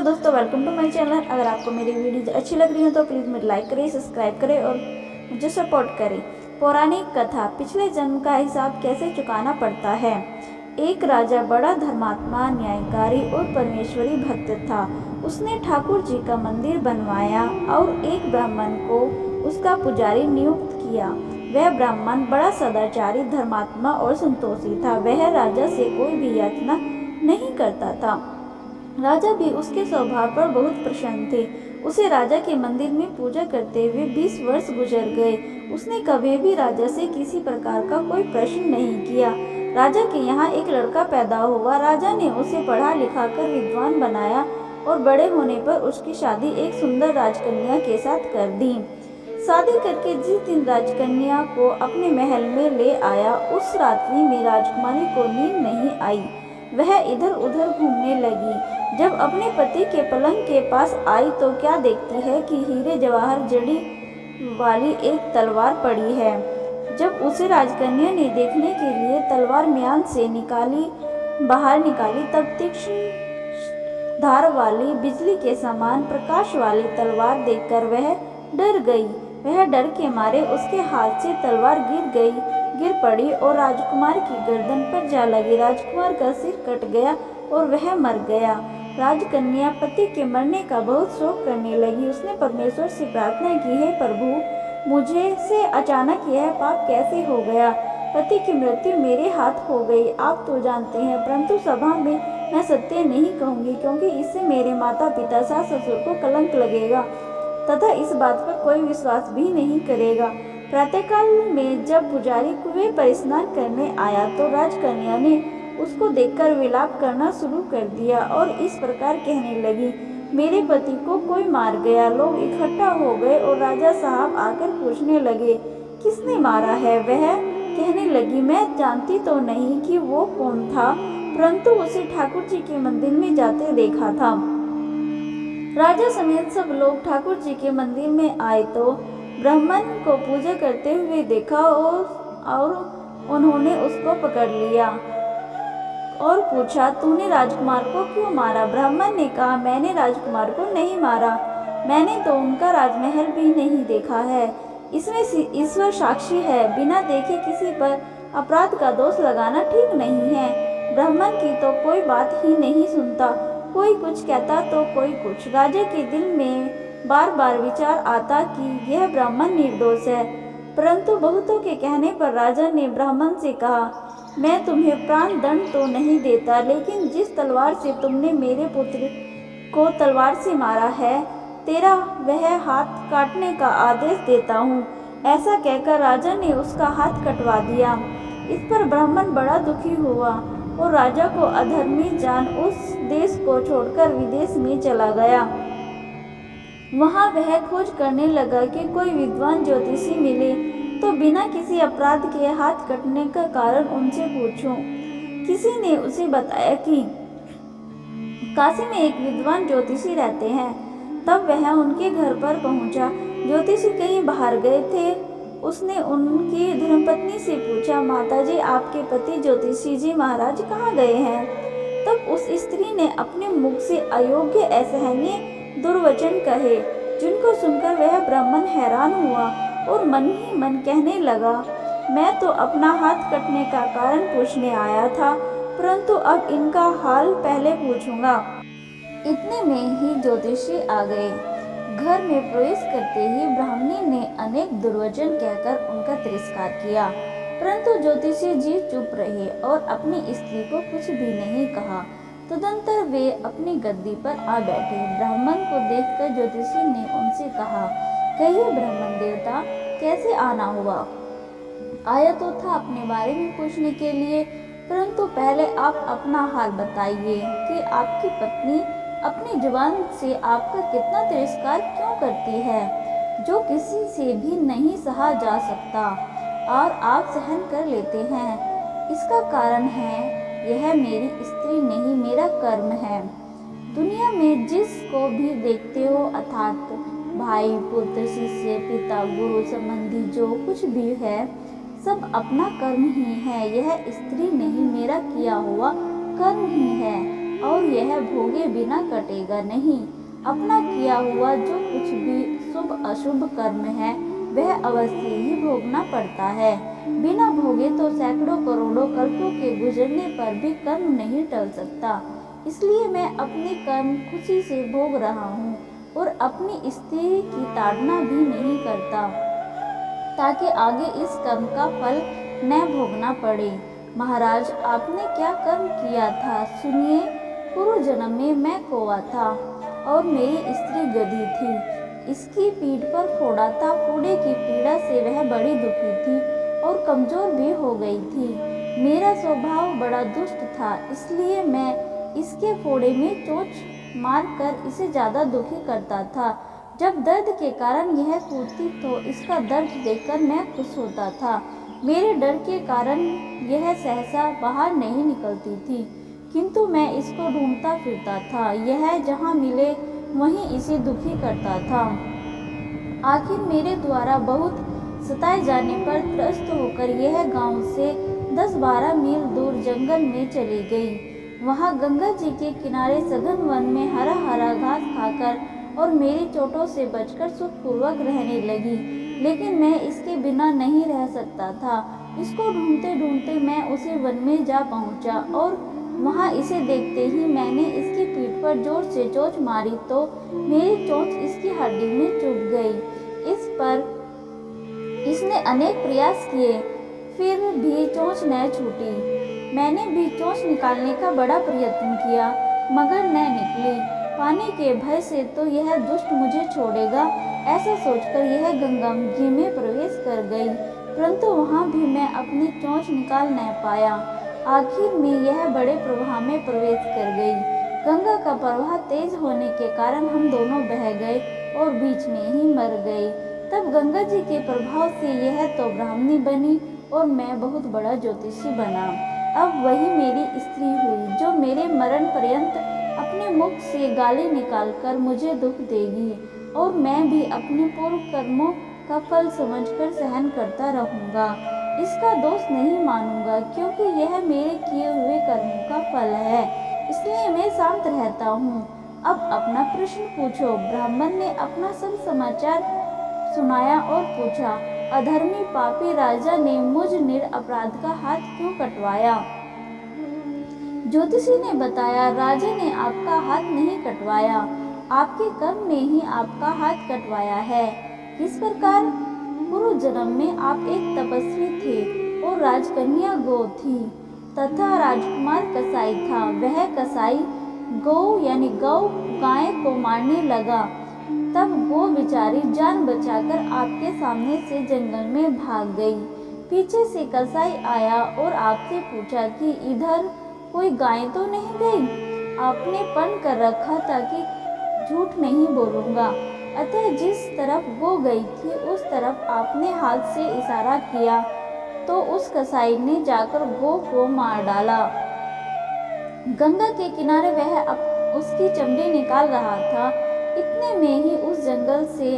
दोस्तों, welcome to my channel. अगर आपको मेरी वीडियोज अच्छी लग रही है तो प्लीज़ मुझे लाइक करें, सब्सक्राइब करें और मुझे सपोर्ट करें। पौराणिक कथा, पिछले जन्म का हिसाब कैसे चुकाना पड़ता है। एक राजा बड़ा धर्मात्मा, न्यायकारी और परमेश्वरी भक्त था। उसने ठाकुर जी का मंदिर बनवाया और एक ब्राह्मण को उसका पुजारी नियुक्त किया। वह ब्राह्मण बड़ा सदाचारी, धर्मात्मा और संतोषी था। वह राजा से कोई भी याचना नहीं करता था। राजा भी उसके स्वभाव पर बहुत प्रसन्न थे। उसे राजा के मंदिर में पूजा करते हुए 20 वर्ष गुजर गए। उसने कभी भी राजा से किसी प्रकार का कोई प्रश्न नहीं किया। राजा के यहाँ एक लड़का पैदा हुआ। राजा ने उसे पढ़ा लिखा कर विद्वान बनाया और बड़े होने पर उसकी शादी एक सुंदर राजकन्या के साथ कर दी। शादी करके जिस दिन राजकन्या को अपने महल में ले आया, उस रात्रि में राजकुमारी को नींद नहीं आई। वह इधर उधर घूमने लगी। जब अपने पति के पलंग के पास आई तो क्या देखती है कि हीरे जवाहर जड़ी वाली एक तलवार पड़ी है। जब उसे राजकन्या ने देखने के लिए तलवार म्यान से बाहर निकाली, तब तीक्ष्ण धार वाली, बिजली के समान प्रकाश वाली तलवार देखकर वह डर गई। वह डर के मारे उसके हाथ से तलवार गिर पड़ी और राजकुमार की गर्दन पर जा लगी। राजकुमार का सिर कट गया और वह मर गया। राजकन्या पति के मरने का बहुत शोक करने लगी। उसने परमेश्वर से प्रार्थना की, हे प्रभु, मुझे से अचानक यह पाप कैसे हो गया। पति की मृत्यु मेरे हाथ हो गई। आप तो जानते हैं, परंतु सभा में मैं सत्य नहीं कहूँगी, क्योंकि इससे मेरे माता पिता, सास ससुर को कलंक लगेगा तथा इस बात पर कोई विश्वास भी नहीं करेगा। प्रातःकाल में जब पुजारी कुएं पर स्नान करने आया तो राजकन्या ने उसको देखकर विलाप करना शुरू कर दिया और इस प्रकार कहने लगी, मेरे पति को कोई मार गया। लोग इकट्ठा हो गए और राजा साहब आकर पूछने लगे, किसने मारा है। वह कहने लगी, मैं जानती तो नहीं कि वो कौन था, परंतु उसे ठाकुर जी के मंदिर में जाते देखा था। राजा समेत सब लोग ठाकुर जी के मंदिर में आए तो ब्राह्मण को पूजा करते हुए देखा और उन्होंने उसको पकड़ लिया और पूछा, तूने राजकुमार को क्यों मारा। ब्राह्मण ने कहा, मैंने राजकुमार को नहीं मारा, मैंने तो उनका राजमहल भी नहीं देखा है। इसमें ईश्वर साक्षी है। बिना देखे किसी पर अपराध का दोष लगाना ठीक नहीं है। ब्राह्मण की तो कोई बात ही नहीं सुनता, कोई कुछ कहता तो कोई कुछ। राजा के दिल में बार बार विचार आता कि यह ब्राह्मण निर्दोष है, परंतु बहुतों के कहने पर राजा ने ब्राह्मण से कहा, मैं तुम्हें प्राण दंड तो नहीं देता, लेकिन जिस तलवार से तुमने मेरे पुत्र को तलवार से मारा है, तेरा वह हाथ काटने का आदेश देता हूँ। ऐसा कहकर राजा ने उसका हाथ कटवा दिया। इस पर ब्राह्मण बड़ा दुखी हुआ और राजा को अधर्मी जान उस देश को छोड़कर विदेश में चला गया। वहाँ वह खोज करने लगा कि कोई विद्वान ज्योतिषी मिले तो बिना किसी अपराध के हाथ कटने का कारण उनसे पूछूं। किसी ने उसे बताया कि काशी में एक विद्वान ज्योतिषी रहते हैं। तब वह उनके घर पर पहुंचा। ज्योतिषी कहीं बाहर गए थे। उसने उनकी धर्मपत्नी से पूछा, माताजी, आपके पति ज्योतिषी जी महाराज कहाँ गए हैं। तब उस स्त्री ने अपने मुख से अयोग्य, असहनीय दुर्वचन कहे, जिनको सुनकर वह ब्राह्मण हैरान हुआ और मन ही मन कहने लगा, मैं तो अपना हाथ कटने का कारण पूछने आया था, परंतु अब इनका हाल पहले पूछूंगा। इतने में ही ज्योतिषी आ गए। घर में प्रवेश करते ही ब्राह्मणी ने अनेक दुर्वचन कहकर उनका तिरस्कार किया, परंतु ज्योतिषी जी चुप रहे और अपनी स्त्री को कुछ भी नहीं कहा। तदंतर वे अपनी गद्दी पर आ बैठे। ब्राह्मण को देखकर ज्योतिषी ने उनसे कहा, कहिए ब्राह्मण देवता, कैसे आना हुआ। आया तो था अपने बारे में पूछने के लिए, परंतु पहले आप अपना हाल बताइए कि आपकी पत्नी अपनी जुबान से आपका कितना तिरस्कार क्यों करती है, जो किसी से भी नहीं सहा जा सकता और आप सहन कर लेते हैं। इसका कारण है, यह मेरी स्त्री नहीं, मेरा कर्म है। दुनिया में जिसको भी देखते हो, अर्थात भाई, पुत्र, शिष्य, पिता, गुरु, संबंधी, जो कुछ भी है, सब अपना कर्म ही है। यह स्त्री नहीं, मेरा किया हुआ कर्म ही है और यह भोगे बिना कटेगा। जाएगा नहीं। अपना किया हुआ जो कुछ भी शुभ अशुभ कर्म है वह अवश्य ही भोगना पड़ता है। बिना भोगे तो सैकड़ों करोड़ों कल्पों के गुजरने पर भी कर्म नहीं टल सकता। इसलिए मैं अपने कर्म खुशी से भोग रहा हूँ और अपनी स्त्री की ताड़ना भी नहीं करता, ताकि आगे इस कर्म का फल न भोगना पड़े। महाराज, आपने क्या कर्म किया था सुनिए। पूर्व जन्म में मैं कौवा था और मेरी स्त्री गधी थी। इसकी पीठ पर फोड़ा था। फोड़े की पीड़ा से वह बड़ी दुखी थी और कमजोर भी हो गई थी। मेरा स्वभाव बड़ा दुष्ट था, इसलिए मैं इसके फोड़े में चोंच मारकर इसे ज़्यादा दुखी करता था। जब दर्द के कारण यह कूदती तो इसका दर्द देखकर मैं खुश होता था। मेरे डर के कारण यह सहसा बाहर नहीं निकलती थी, किंतु मैं इसको ढूंढता फिरता था। यह जहाँ मिले वहीं इसे दुखी करता था। आखिर मेरे द्वारा बहुत सताए जाने पर त्रस्त होकर यह गांव से 10-12 मील दूर जंगल में चली गई। वहाँ गंगा जी के किनारे सघन वन में हरा हरा घास खाकर और मेरी चोटों से बचकर सुखपूर्वक रहने लगी। लेकिन मैं इसके बिना नहीं रह सकता था। इसको ढूंढते ढूंढते मैं उसी वन में जा पहुंचा और वहां इसे देखते ही मैंने इसकी पीठ पर जोर से चोंच मारी तो मेरी चोंच इसकी हड्डी में चुभ गई। इस पर इसने अनेक प्रयास किए, फिर भी चोंच न छूटी। मैंने भी चोंच निकालने का बड़ा प्रयत्न किया, मगर न निकली। पानी के भय से तो यह दुष्ट मुझे छोड़ेगा, ऐसा सोचकर यह गंगा जी में प्रवेश कर गई, परंतु वहां भी मैं अपनी चोंच निकाल न पाया। आखिर में यह बड़े प्रवाह में प्रवेश कर गई। गंगा का प्रवाह तेज होने के कारण हम दोनों बह गए और बीच में ही मर गए। तब गंगा जी के प्रभाव से यह तो ब्राह्मणी बनी और मैं बहुत बड़ा ज्योतिषी बना। अब वही मेरी स्त्री हुई जो मेरे मरण पर्यंत अपने मुख से गाली निकालकर मुझे दुख देगी और मैं भी अपने पूर्व कर्मों का फल समझकर सहन करता रहूँगा। इसका दोष नहीं मानूंगा, क्योंकि यह मेरे किए हुए कर्मों का फल है, इसलिए मैं शांत रहता हूँ। अब अपना प्रश्न पूछो। ब्राह्मण ने अपना सब समाचार सुनाया और पूछा, अधर्मी पापी राजा ने मुझ निरपराध का हाथ क्यों कटवाया? ज्योतिषी ने बताया, राजा ने आपका हाथ नहीं कटवाया, आपके कर्म ने ही आपका हाथ कटवाया है। किस प्रकार? पूर्व जन्म में आप एक तपस्वी थे और राजकन्या गौ थी तथा राजकुमार कसाई था। वह कसाई गौ यानी गौ गाय को मारने लगा, तब वो बेचारी जान बचाकर आपके सामने से जंगल में भाग गई। पीछे से कसाई आया और आपसे पूछा कि इधर कोई गाय तो नहीं गई? आपने पन कर रखा था कि झूठ नहीं बोलूँगा, अतः जिस तरफ वो गई थी उस तरफ आपने हाथ से इशारा किया तो उस कसाई ने जाकर गौ को मार डाला। गंगा के किनारे वह उसकी चमड़ी निकाल रहा था, इतने में ही उस जंगल से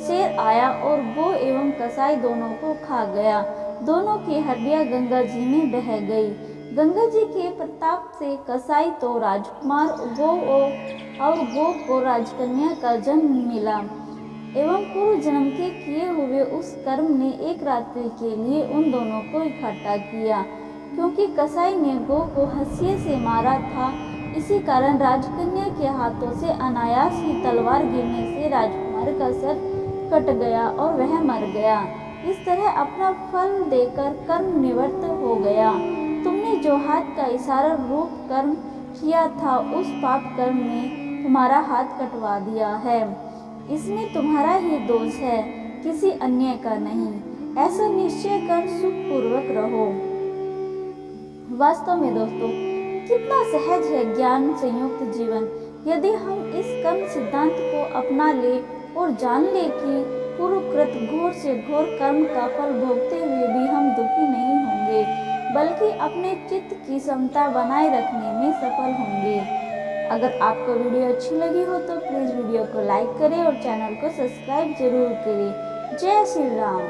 शेर आया और गौ एवं कसाई दोनों को खा गया। दोनों की हड्डियां गंगा जी में बह गई। गंगा जी के प्रताप से कसाई तो राजकुमार और गौ को राजकन्या का जन्म मिला एवं पूर्व जन्म के किए हुए उस कर्म ने एक रात्रि के लिए उन दोनों को इकट्ठा किया। क्योंकि कसाई ने गौ को हंसिए से मारा था, इसी कारण राजकन्या के हाथों से अनायास ही तलवार गिरने से राजकुमार का सर कट गया और वह मर गया। इस तरह अपना फल देकर कर्म निवृत्त हो गया। तुमने जो हाथ का इशारा रूप कर्म किया था उस पाप कर्म ने तुम्हारा हाथ कटवा दिया है। इसमें तुम्हारा ही दोष है, किसी अन्य का नहीं। ऐसा निश्चय कर सुखपूर्वक रहो। वास्तव में दोस्तों, कितना सहज है ज्ञान संयुक्त जीवन। यदि हम इस कर्म सिद्धांत को अपना ले और जान ले कि पूर्वकृत घोर से घोर कर्म का फल भोगते हुए भी हम दुखी नहीं होंगे, बल्कि अपने चित्त की समता बनाए रखने में सफल होंगे। अगर आपको वीडियो अच्छी लगी हो तो प्लीज़ वीडियो को लाइक करें और चैनल को सब्सक्राइब जरूर करें। जय श्री राम।